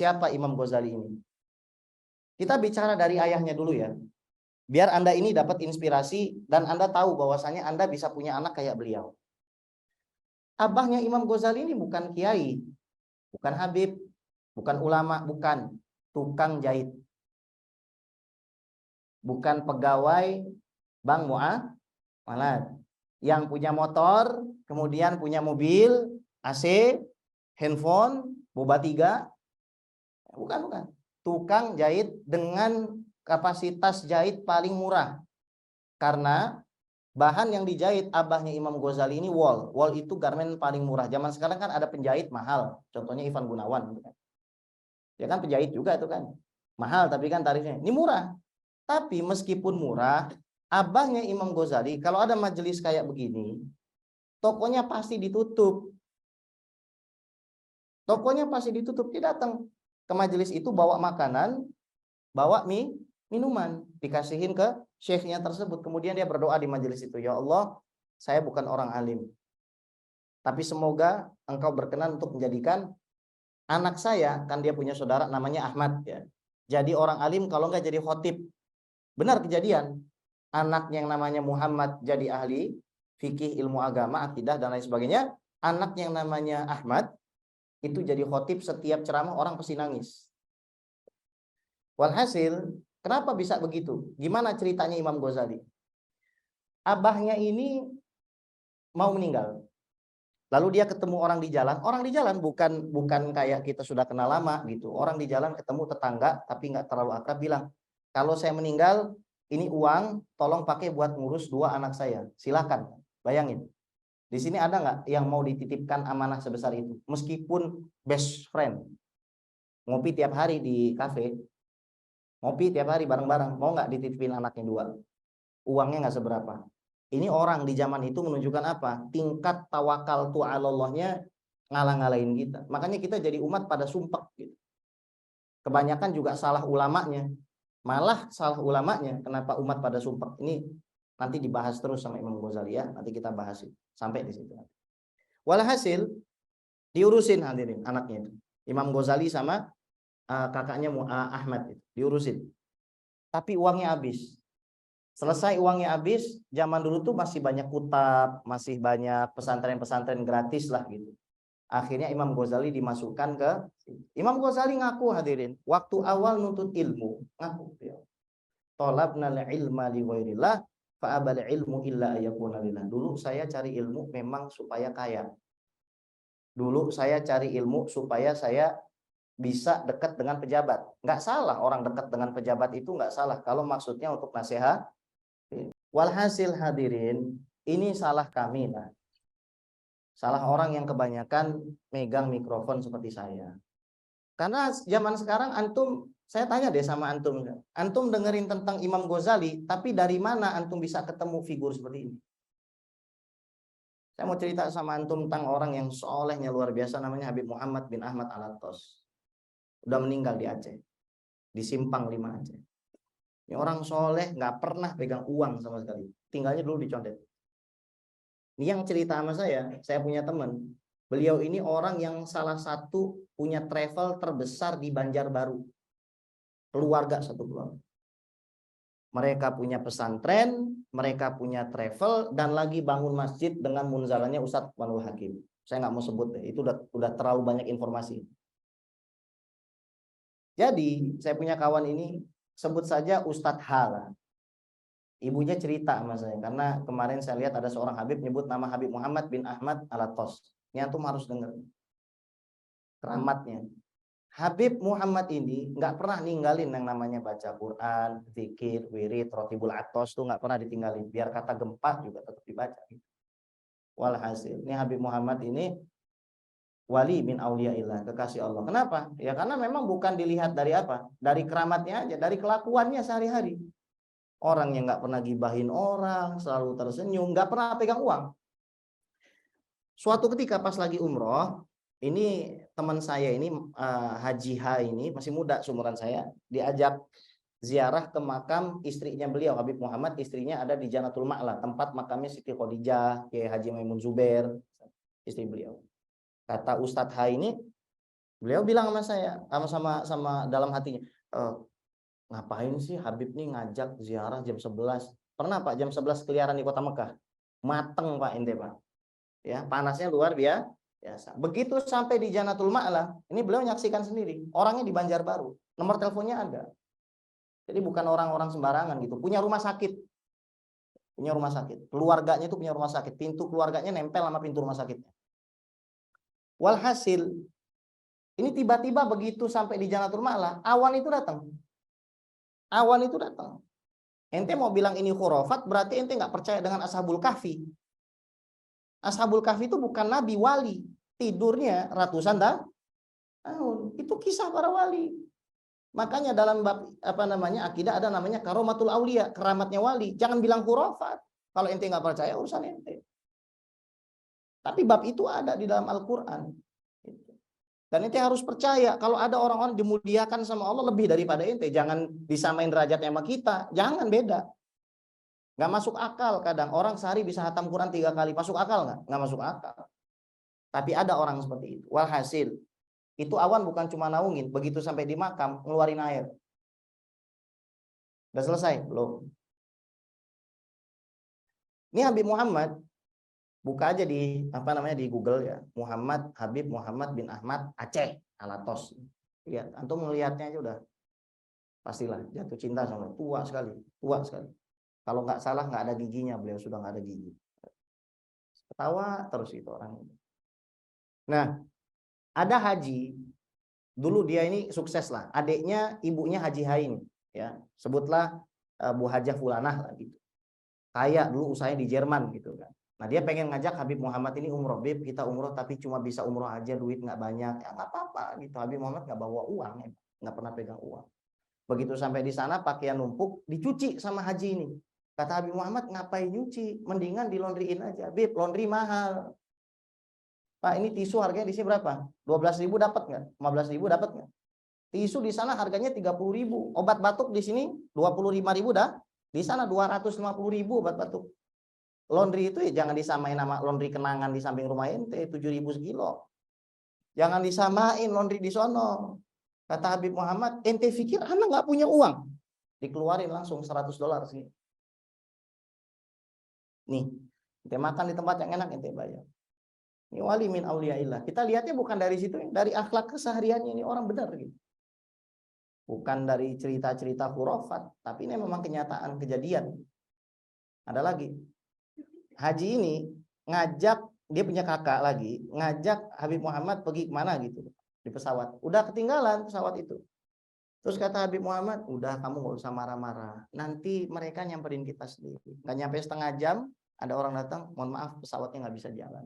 siapa Imam Ghazali ini? Kita bicara dari ayahnya dulu ya. Biar Anda ini dapat inspirasi dan Anda tahu bahwasanya Anda bisa punya anak kayak beliau. Abahnya Imam Ghazali ini bukan kiai, bukan habib, bukan ulama, bukan tukang jahit. Bukan pegawai Bank Muamalat yang punya motor, kemudian punya mobil, AC, handphone, boba 3. Bukan. Tukang jahit dengan kapasitas jahit paling murah. Karena bahan yang dijahit abahnya Imam Ghazali ini wol. Wol itu garmen paling murah. Zaman sekarang kan ada penjahit mahal. Contohnya Ivan Gunawan. Ya kan penjahit juga itu kan. Mahal tapi kan tarifnya. Ini murah. Tapi meskipun murah, abahnya Imam Ghazali kalau ada majelis kayak begini, tokonya pasti ditutup. Tokonya pasti ditutup. Dia datang ke majelis itu bawa makanan, bawa minuman, dikasihin ke syekhnya tersebut. Kemudian dia berdoa di majelis itu, ya Allah, saya bukan orang alim, tapi semoga engkau berkenan untuk menjadikan anak saya, kan dia punya saudara namanya Ahmad ya, jadi orang alim, kalau enggak jadi khotib. Benar kejadian, anaknya yang namanya Muhammad jadi ahli fikih, ilmu agama, akidah dan lain sebagainya. Anak yang namanya Ahmad itu jadi khotib, setiap ceramah orang pasti nangis. Walhasil, kenapa bisa begitu? Gimana ceritanya Imam Ghazali? Abahnya ini mau meninggal. Lalu dia ketemu orang di jalan bukan kayak kita sudah kenal lama gitu. Orang di jalan ketemu tetangga tapi nggak terlalu akrab, bilang, kalau saya meninggal, ini uang, tolong pakai buat ngurus 2 anak saya. Silakan. Bayangin. Di sini ada nggak yang mau dititipkan amanah sebesar itu? Meskipun best friend. Ngopi tiap hari di kafe. Ngopi tiap hari bareng-bareng. Mau nggak dititipin anaknya 2? Uangnya nggak seberapa. Ini orang di zaman itu menunjukkan apa? Tingkat tawakal tu'alallahnya ngalah-ngalahin kita. Makanya kita jadi umat pada sumpek gitu. Kebanyakan juga salah ulamanya. Malah salah ulamanya, kenapa umat pada sumpah? Ini nanti dibahas terus sama Imam Ghazali ya. Nanti kita bahas sampai di situ. Walhasil diurusin hadirin anaknya itu. Imam Ghazali sama kakaknya Ahmad itu diurusin. Tapi uangnya habis. Selesai uangnya habis, zaman dulu tuh masih banyak kutab, masih banyak pesantren-pesantren gratis lah gitu. Akhirnya Imam Ghazali dimasukkan ke Imam Ghazali ngaku hadirin, waktu awal nuntut ilmu, ngaku ya. Tolabnal ilma li ghairillah fa abal ilmu illa ayakuna lillah. Dulu saya cari ilmu memang supaya kaya. Dulu saya cari ilmu supaya saya bisa dekat dengan pejabat. Enggak salah orang dekat dengan pejabat itu, enggak salah kalau maksudnya untuk nasihat. Walhasil hadirin, ini salah kami nah. Salah orang yang kebanyakan megang mikrofon seperti saya. Karena zaman sekarang antum, saya tanya deh sama antum. Antum dengerin tentang Imam Ghazali, tapi dari mana antum bisa ketemu figur seperti ini? Saya mau cerita sama antum tentang orang yang solehnya luar biasa, namanya Habib Muhammad bin Ahmad Al-Attas. Udah meninggal di Aceh, di Simpang 5 Aceh. Ini orang soleh, nggak pernah pegang uang sama sekali. Tinggalnya dulu di Condet. Ini yang cerita sama saya punya teman. Beliau ini orang yang salah satu punya travel terbesar di Banjarbaru. Keluarga satu keluarga. Mereka punya pesantren, mereka punya travel, dan lagi bangun masjid dengan munzalannya Ustadz Wanul Hakim. Saya nggak mau sebut deh, itu udah terlalu banyak informasi. Jadi saya punya kawan ini, sebut saja Ustadz Hala. Ibunya cerita sama saya, karena kemarin saya lihat ada seorang Habib nyebut nama Habib Muhammad bin Ahmad Al-Attas. Ini antum harus dengar keramatnya. Habib Muhammad ini nggak pernah ninggalin yang namanya baca Quran, zikir, wirid, rotibul atos tuh nggak pernah ditinggalin. Biar kata gempa juga tetap dibaca. Walhasil, ini Habib Muhammad ini wali min auliyaillah, kekasih Allah. Kenapa? Ya karena memang bukan dilihat dari apa, dari keramatnya aja, dari kelakuannya sehari-hari. Orang yang nggak pernah gibahin orang, selalu tersenyum, nggak pernah pegang uang. Suatu ketika pas lagi umroh, ini teman saya ini Haji H ini masih muda seumuran saya, diajak ziarah ke makam istrinya beliau Habib Muhammad. Istrinya ada di Janatul Ma'la, tempat makamnya Siti Khadijah, Kiai Haji Maimun Zubair, istri beliau. Kata Ustadz H ini, Beliau bilang sama saya, sama dalam hatinya, ngapain sih Habib nih ngajak ziarah jam 11? Pernah Pak jam 11 keliaran di kota Mekah? Mateng Pak ente Pak. Ya, panasnya luar biasa. Begitu sampai di Jannatul Ma'la, ini beliau menyaksikan sendiri. Orangnya di Banjarbaru, nomor teleponnya ada. Jadi bukan orang-orang sembarangan gitu. Punya rumah sakit. Punya rumah sakit. Keluarganya itu punya rumah sakit. Pintu keluarganya nempel sama pintu rumah sakitnya. Walhasil, ini tiba-tiba begitu sampai di Jannatul Ma'la, awan itu datang. Awan itu datang. Ente mau bilang ini khurafat, berarti ente nggak percaya dengan Ashabul Kahfi. Ashabul Kahfi itu bukan nabi, wali. Tidurnya ratusan tahun. Itu kisah para wali. Makanya dalam bab akidah ada namanya karomatul aulia, keramatnya wali. Jangan bilang khurafat. Kalau ente nggak percaya urusan ente. Tapi bab itu ada di dalam Al-Qur'an. Dan ente harus percaya kalau ada orang-orang dimuliakan sama Allah lebih daripada ente. Jangan disamain derajatnya sama kita. Jangan beda. Nggak masuk akal kadang. Orang sehari bisa hatam Quran 3 kali. Masuk akal nggak? Nggak masuk akal. Tapi ada orang seperti itu. Walhasil, itu awan bukan cuma naungin. Begitu sampai di makam, ngeluarin air. Udah selesai? Belum. Ini Habib Muhammad. Buka aja di di Google ya. Muhammad Habib Muhammad bin Ahmad Aceh Alatos. Lihat, antum melihatnya aja udah pastilah jatuh cinta sama tua sekali. Kalau nggak salah nggak ada giginya, beliau sudah nggak ada gigi. Ketawa terus itu orang. Nah, ada haji. Dulu dia ini sukses lah. Adiknya, ibunya Haji Hain, ya. Sebutlah Bu Hajah Fulanah lah gitu. Kaya dulu usahanya di Jerman gitu kan. Nah, dia pengen ngajak Habib Muhammad ini umroh, Bib, kita umroh tapi cuma bisa umroh aja, duit nggak banyak. Ya nggak apa-apa gitu. Habib Muhammad nggak bawa uang, nggak pernah pegang uang. Begitu sampai di sana pakaian numpuk, dicuci sama haji ini. Kata Habib Muhammad, ngapain nyuci? Mendingan di laundryin aja. Bib, laundry mahal. Pak, ini tisu harganya di sini berapa? 12.000 dapat nggak? 15.000 dapat nggak? Tisu di sana harganya 30.000. Obat batuk di sini 25.000 dah. Di sana 250.000 obat batuk. Laundry itu ya jangan disamain sama laundry kenangan di samping rumah ente 7.000 sekilo. Jangan disamain laundry di sono. Kata Habib Muhammad, ente pikir anak nggak punya uang? Dikeluarin langsung $100 sini. Nih, ente makan di tempat yang enak ente bayar. Ini wali min auliyaillah. Kita lihatnya bukan dari situ, dari akhlak kesehariannya ini orang benar gitu. Bukan dari cerita-cerita khurafat, tapi ini memang kenyataan kejadian. Ada lagi. Haji ini ngajak, dia punya kakak lagi, ngajak Habib Muhammad pergi kemana gitu di pesawat. Udah ketinggalan pesawat itu. Terus kata Habib Muhammad, udah kamu gak usah marah-marah. Nanti mereka nyamperin kita sendiri. Gak nyampe setengah jam, ada orang datang, mohon maaf pesawatnya nggak bisa jalan.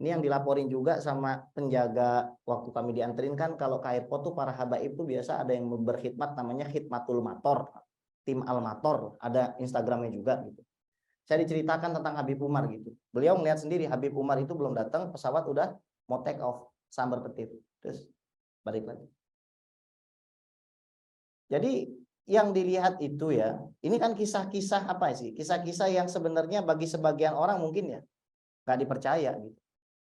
Ini yang dilaporin juga sama penjaga waktu kami dianterin kan, kalau ke airport tuh para habaib tuh biasa ada yang berkhidmat namanya khidmatul mator, tim al-mator, ada Instagramnya juga gitu. Saya diceritakan tentang Habib Umar gitu. Beliau melihat sendiri Habib Umar itu belum datang, pesawat udah mau take off, sambar petir. Terus balik lagi. Jadi yang dilihat itu ya, ini kan kisah-kisah apa sih? Kisah-kisah yang sebenarnya bagi sebagian orang mungkin ya nggak dipercaya gitu.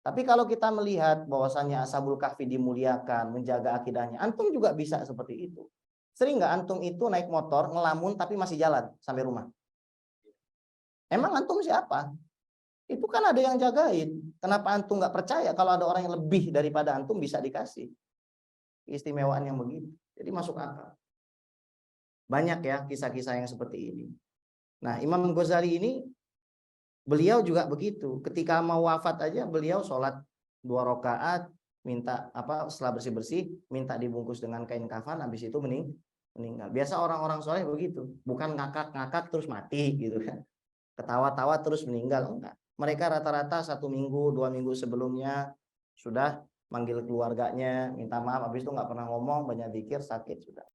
Tapi kalau kita melihat bahwasannya Ashabul Kahfi dimuliakan, menjaga akidahnya, antum juga bisa seperti itu. Sering nggak antum itu naik motor, ngelamun tapi masih jalan sampai rumah? Emang antum siapa? Itu kan ada yang jagain. Kenapa antum nggak percaya kalau ada orang yang lebih daripada antum bisa dikasih? Keistimewaan yang begitu. Jadi masuk akal. Banyak ya kisah-kisah yang seperti ini. Nah, Imam Ghazali ini beliau juga begitu. Ketika mau wafat aja beliau sholat 2 rakaat, minta setelah bersih-bersih minta dibungkus dengan kain kafan, habis itu meninggal. Biasa orang-orang soleh begitu, bukan ngakak-ngakak terus mati gitu kan, ketawa-tawa terus meninggal, enggak. Mereka rata-rata 1 minggu 2 minggu sebelumnya sudah manggil keluarganya minta maaf, habis itu nggak pernah ngomong, banyak zikir, sakit sudah.